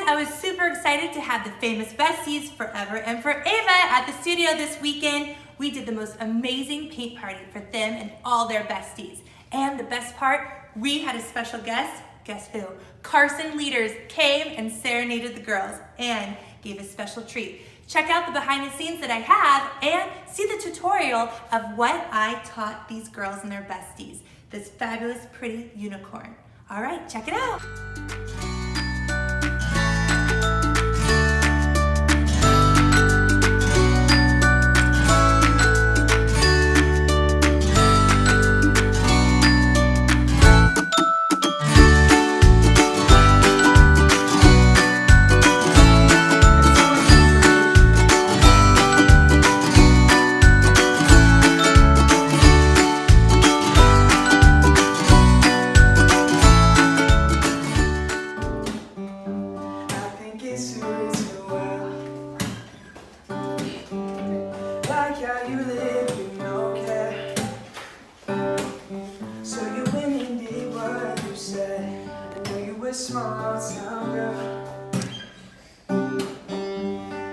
I was super excited to have the famous Besties Forever and For Ava at the studio this weekend. We did the most amazing paint party for them and all their besties. And the best part, we had a special guest. Guess who? Carson Lueders came and serenaded the girls and gave a special treat. Check out the behind the scenes that I have and see the tutorial of what I taught these girls and their besties. This fabulous, pretty unicorn. All right, check it out. Small town girl,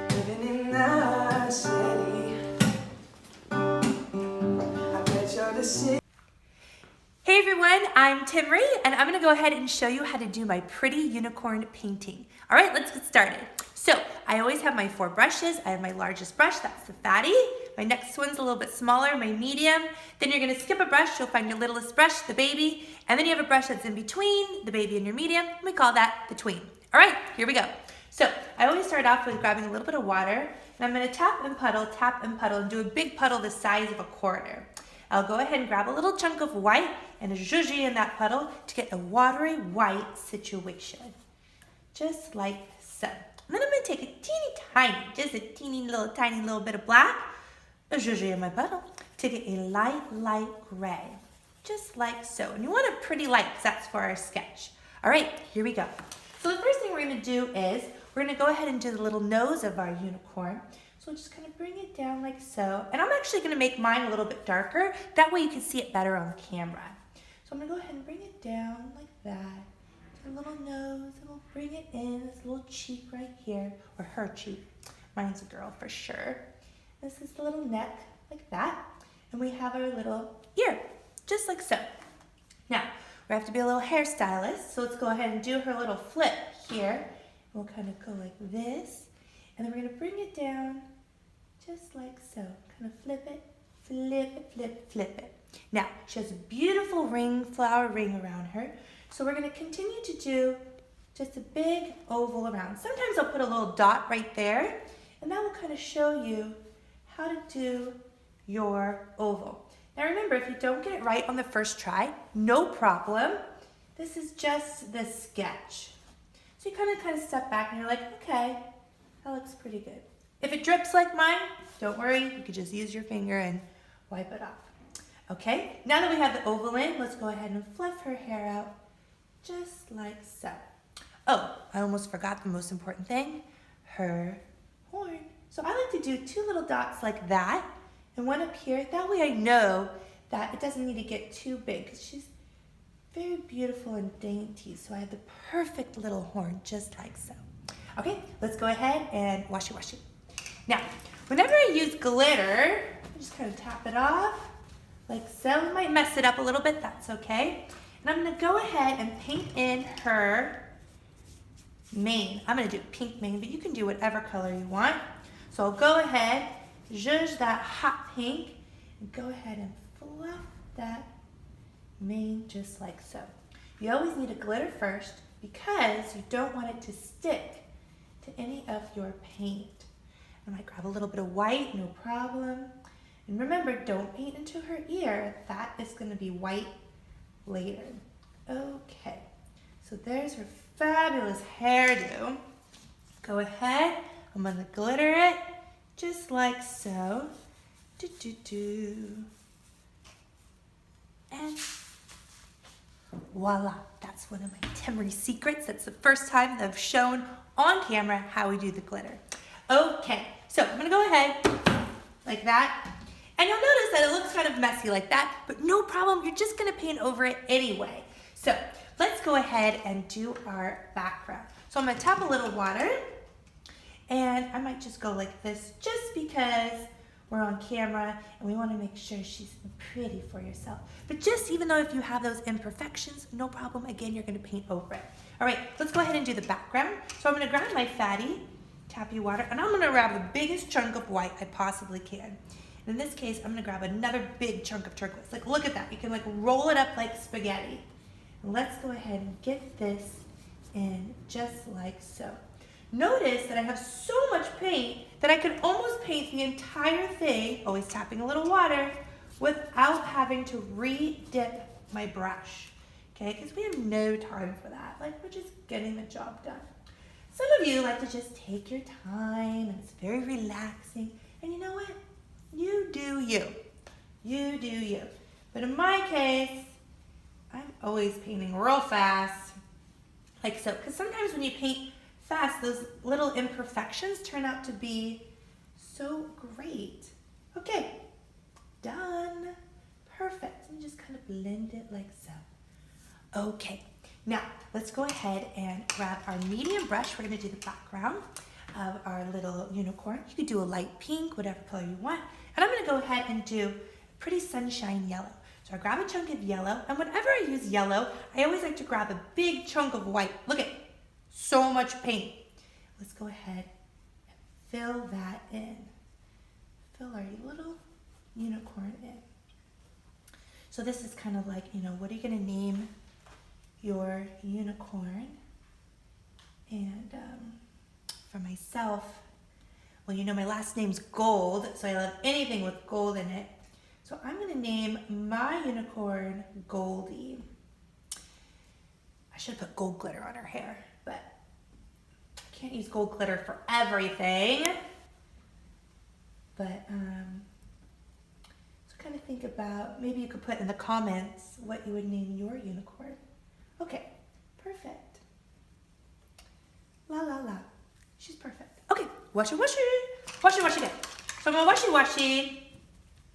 living in the city. I bet you're the city. Hey everyone, I'm Timree, and I'm gonna go ahead and show you how to do my pretty unicorn painting. All right, let's get started. So I always have my 4 brushes. I have my largest brush, that's the fatty. My next one's a little bit smaller, my medium. Then you're gonna skip a brush, you'll find your littlest brush, the baby, and then you have a brush that's in between the baby and your medium, and we call that the tween. All right, here we go. So I always start off with grabbing a little bit of water, and I'm gonna tap and puddle, and do a big puddle the size of a quarter. I'll go ahead and grab a little chunk of white and a zhuzhi in that puddle to get a watery white situation. Just like so. And then I'm gonna take a just a tiny little bit of black, a zhuzhi in my puddle, to get a light gray. Just like so. And you want a pretty light because that's for our sketch. All right, here we go. So the first thing we're gonna do is, we're gonna go ahead and do the little nose of our unicorn. So we'll just kind of bring it down like so. And I'm actually gonna make mine a little bit darker. That way you can see it better on camera. So I'm gonna go ahead and bring it down like that. A little nose, and we'll bring it in, this little cheek right here, or her cheek. Mine's a girl for sure. This is the little neck, like that. And we have our little ear, just like so. Now, we have to be a little hairstylist, so let's go ahead and do her little flip here. We'll kind of go like this, and then we're gonna bring it down, just like so. Kind of flip it, flip it. Now, she has a beautiful flower ring around her. So we're gonna continue to do just a big oval around. Sometimes I'll put a little dot right there, and that will kind of show you how to do your oval. Now remember, if you don't get it right on the first try, no problem. This is just the sketch. So you kind of step back and you're like, okay, that looks pretty good. If it drips like mine, don't worry, you could just use your finger and wipe it off. Okay, now that we have the oval in, let's go ahead and fluff her hair out. Just like so. Oh, I almost forgot the most important thing, her horn. So I like to do 2 little dots like that, and one up here. That way I know that it doesn't need to get too big, because she's very beautiful and dainty. So I have the perfect little horn, just like so. Okay, let's go ahead and wash it. Now, whenever I use glitter, I just kind of tap it off, like so. We might mess it up a little bit, that's okay. And I'm gonna go ahead and paint in her mane. I'm gonna do pink mane, but you can do whatever color you want. So I'll go ahead, zhuzh that hot pink, and go ahead and fluff that mane just like so. You always need a glitter first because you don't want it to stick to any of your paint. I might grab a little bit of white, no problem. And remember, don't paint into her ear. That is gonna be white later. Okay, so there's her fabulous hairdo. Go ahead, I'm gonna glitter it just like so. And voila, that's one of my Timree secrets. That's the first time that I've shown on camera how we do the glitter. Okay, so I'm gonna go ahead like that. And you'll notice that it looks kind of messy like that, but no problem, you're just gonna paint over it anyway. So let's go ahead and do our background. So I'm gonna tap a little water, and I might just go like this just because we're on camera and we wanna make sure she's pretty for yourself. But just even though if you have those imperfections, no problem, again, you're gonna paint over it. All right, let's go ahead and do the background. So I'm gonna grab my fatty, tappy water, and I'm gonna grab the biggest chunk of white I possibly can. And in this case, I'm gonna grab another big chunk of turquoise. Like, look at that, you can like roll it up like spaghetti. And let's go ahead and get this in just like so. Notice that I have so much paint that I could almost paint the entire thing, always tapping a little water, without having to re-dip my brush, okay? Because we have no time for that. Like, we're just getting the job done. Some of you like to just take your time, and it's very relaxing. And you know what? You do you. You do you. But in my case, I'm always painting real fast, like so. Because sometimes when you paint fast, those little imperfections turn out to be so great. Okay, done. Perfect. And just kind of blend it like so. Okay, now let's go ahead and grab our medium brush. We're going to do the background of our little unicorn. You could do a light pink, whatever color you want. And I'm going to go ahead and do a pretty sunshine yellow. So I grab a chunk of yellow, and whenever I use yellow, I always like to grab a big chunk of white. Look at so much paint. Let's go ahead and fill that in. Fill our little unicorn in. So this is kind of like, you know, what are you going to name your unicorn? And for myself, well, you know my last name's Gold, so I love anything with gold in it. So I'm going to name my unicorn Goldie. I should put gold glitter on her hair, but I can't use gold glitter for everything. But so kind of think about, maybe you could put in the comments what you would name your unicorn. Okay, perfect. La la la. She's perfect. Okay, washy washy. Washy washy again. So I'm gonna washy washy.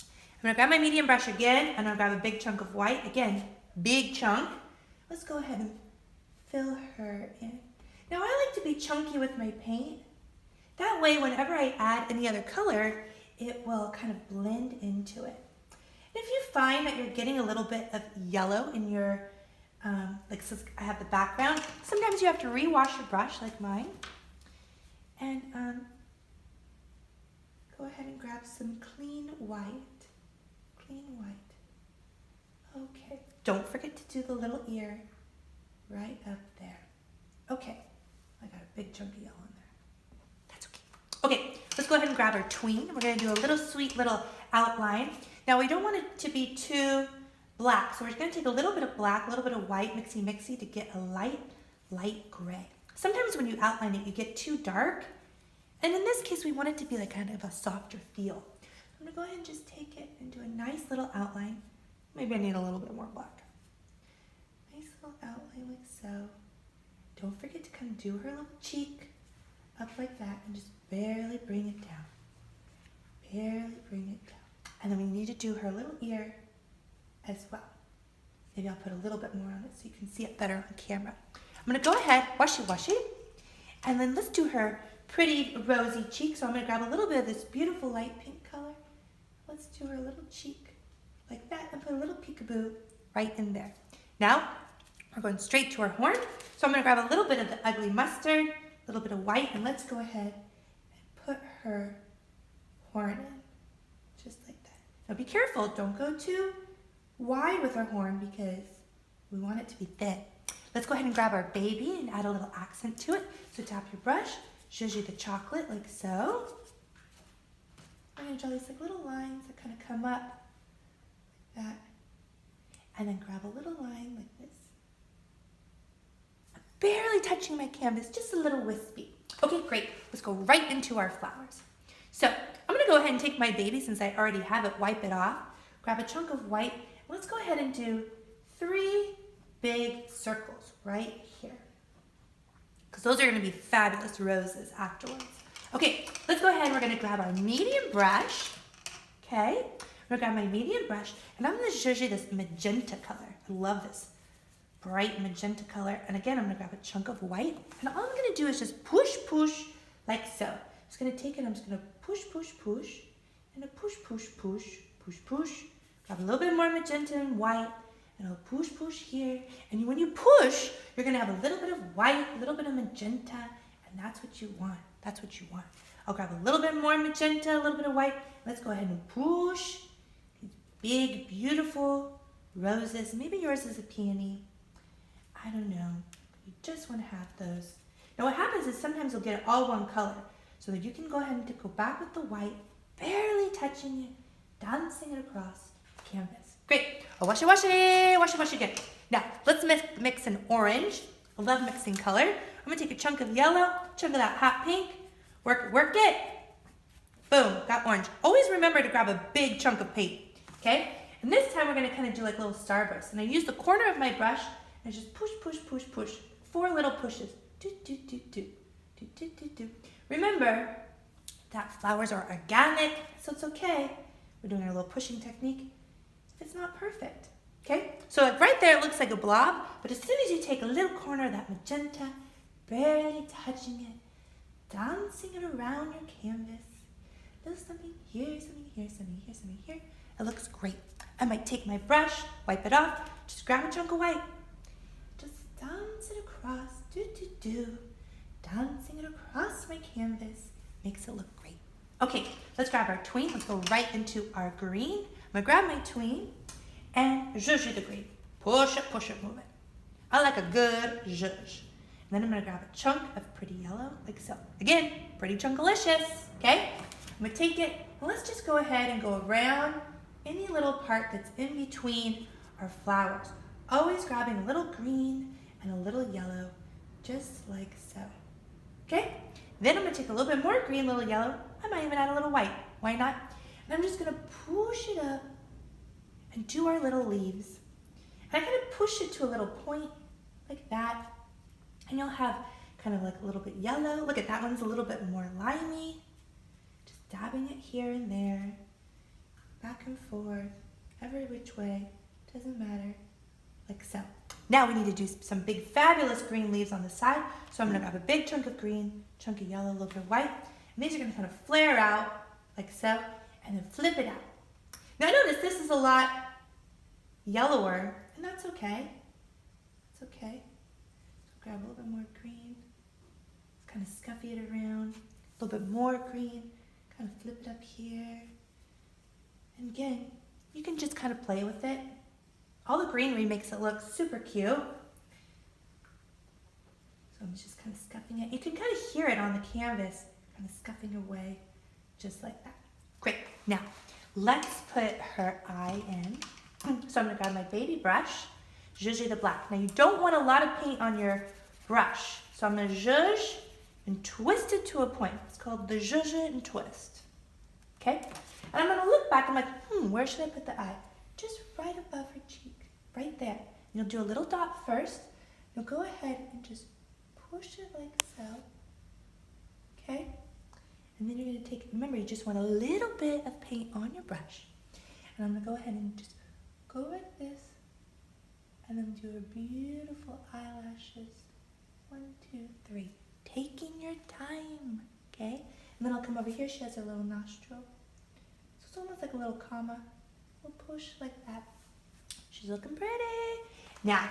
I'm gonna grab my medium brush again, and I'll grab a big chunk of white. Again, big chunk. Let's go ahead and fill her in. Now I like to be chunky with my paint. That way, whenever I add any other color, it will kind of blend into it. And if you find that you're getting a little bit of yellow in your, like so I have the background, sometimes you have to rewash your brush like mine. And go ahead and grab some clean white. Clean white. Okay. Don't forget to do the little ear right up there. Okay. I got a big chunk of yellow in there. That's okay. Okay, let's go ahead and grab our tween. We're going to do a little sweet little outline. Now we don't want it to be too black, so we're going to take a little bit of black, a little bit of white, mixy to get a light gray. Sometimes when you outline it, you get too dark. And in this case, we want it to be like kind of a softer feel. I'm gonna go ahead and just take it and do a nice little outline. Maybe I need a little bit more black. Nice little outline like so. Don't forget to kind of do her little cheek up like that and just barely bring it down. Barely bring it down. And then we need to do her little ear as well. Maybe I'll put a little bit more on it so you can see it better on camera. I'm gonna go ahead, washy, and then let's do her pretty rosy cheek. So I'm gonna grab a little bit of this beautiful light pink color. Let's do her little cheek like that and put a little peekaboo right in there. Now, we're going straight to her horn. So I'm gonna grab a little bit of the ugly mustard, a little bit of white, and let's go ahead and put her horn in, just like that. Now be careful, don't go too wide with her horn because we want it to be thin. Let's go ahead and grab our baby and add a little accent to it. So tap your brush, shows you the chocolate like so. I'm gonna draw these like little lines that kind of come up like that. And then grab a little line like this. I'm barely touching my canvas, just a little wispy. Okay, great. Let's go right into our flowers. So I'm gonna go ahead and take my baby, since I already have it, wipe it off. Grab a chunk of white. Let's go ahead and do 3 big circles right here, because those are going to be fabulous roses afterwards. Okay, let's go ahead. We're going to grab our medium brush. Okay, I'm going to grab my medium brush, and I'm going to show you this magenta color. I love this. bright magenta color. And again, I'm gonna grab a chunk of white. And all I'm gonna do is just push, push, like so. I'm just gonna take it, I'm just gonna push, push, push, and a push, push, push, push, push. Grab a little bit more magenta and white, and I'll push, push here. And when you push, you're gonna have a little bit of white, a little bit of magenta, and that's what you want. That's what you want. I'll grab a little bit more magenta, a little bit of white. Let's go ahead and push these big, beautiful roses. Maybe yours is a peony. I don't know. You just want to have those. Now what happens is sometimes you'll get it all one color. So that you can go ahead and go back with the white, barely touching it, dancing it across the canvas. Great. Oh, wash it, wash it, wash it, wash it again. Now, let's mix an orange. I love mixing color. I'm going to take a chunk of yellow, chunk of that hot pink, work it. Boom, got orange. Always remember to grab a big chunk of paint, okay? And this time we're going to kind of do like little starbursts. And I use the corner of my brush and just push, push, push, push. 4 little pushes. Do, do, do, do, do, do, do, do. Remember that flowers are organic, so it's okay. We're doing our little pushing technique. It's not perfect, okay? So right there it looks like a blob, but as soon as you take a little corner of that magenta, barely touching it, dancing it around your canvas, there's something here, something here, something here, something here. It looks great. I might take my brush, wipe it off, just grab a chunk of white, just dance it across, do, do, do. Dancing it across my canvas makes it look great. Okay, let's grab our tween. Let's go right into our green. I'm gonna grab my tween and zhuzh the green. Push it, move it. I like a good zhuzh. And then I'm gonna grab a chunk of pretty yellow, like so. Again, pretty chunkalicious, okay? I'm gonna take it, and let's just go ahead and go around any little part that's in between our flowers. Always grabbing a little green and a little yellow, just like so. Okay? Then I'm gonna take a little bit more green, little yellow. I might even add a little white. Why not? And I'm just gonna push it up and do our little leaves. And I kind of push it to a little point like that. And you'll have kind of like a little bit yellow. Look at that one's a little bit more limey. Just dabbing it here and there. Back and forth. Every which way. Doesn't matter. Like so. Now we need to do some big fabulous green leaves on the side. So I'm gonna grab a big chunk of green, chunk of yellow, a little bit of white. And these are gonna kind of flare out like so, and then flip it out. Now notice this is a lot yellower, and that's okay. It's okay. So grab a little bit more green. Just kind of scuffy it around. A little bit more green. Kind of flip it up here. And again, you can just kind of play with it. All the greenery makes it look super cute. So I'm just kind of scuffing it. You can kind of hear it on the canvas, kind of scuffing away, just like that. Great. Now, let's put her eye in. So I'm going to grab my baby brush, zhuzh the black. Now, you don't want a lot of paint on your brush. So I'm going to zhuzh and twist it to a point. It's called the zhuzh and twist. Okay? And I'm going to look back. I'm like, where should I put the eye? Just right above her cheek, right there. You'll do a little dot first. You'll go ahead and just push it like so, okay? And then you're gonna take, remember, you just want a little bit of paint on your brush. And I'm gonna go ahead and just go like this, and then do her beautiful eyelashes. 1, 2, 3. Taking your time, okay? And then I'll come over here. She has her little nostril. So it's almost like a little comma. We'll push like that. She's looking pretty. Now,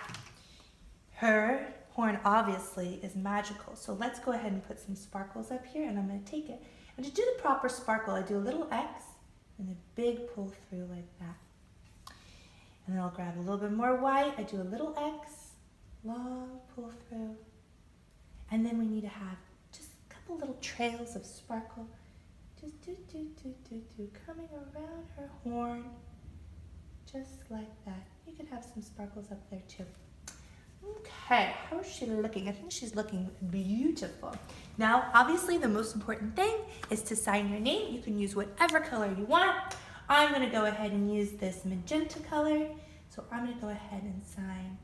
her horn obviously is magical. So let's go ahead and put some sparkles up here, and I'm going to take it. And to do the proper sparkle, I do a little X and a big pull through like that. And then I'll grab a little bit more white. I do a little X, long pull through. And then we need to have just a couple little trails of sparkle. Just coming around her horn. Just like that. You could have some sparkles up there too. Okay, how is she looking? I think she's looking beautiful. Now, obviously the most important thing is to sign your name. You can use whatever color you want. I'm gonna go ahead and use this magenta color. So I'm gonna go ahead and sign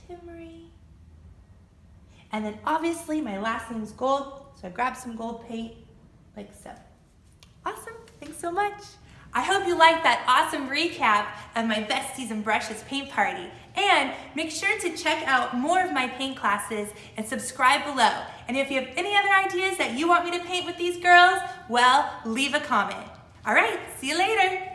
Timree. And then obviously my last name's gold, so I grab some gold paint like so. Awesome, thanks so much. I hope you liked that awesome recap of my Besties and Brushes paint party. And make sure to check out more of my paint classes and subscribe below. And if you have any other ideas that you want me to paint with these girls, well, leave a comment. All right, see you later.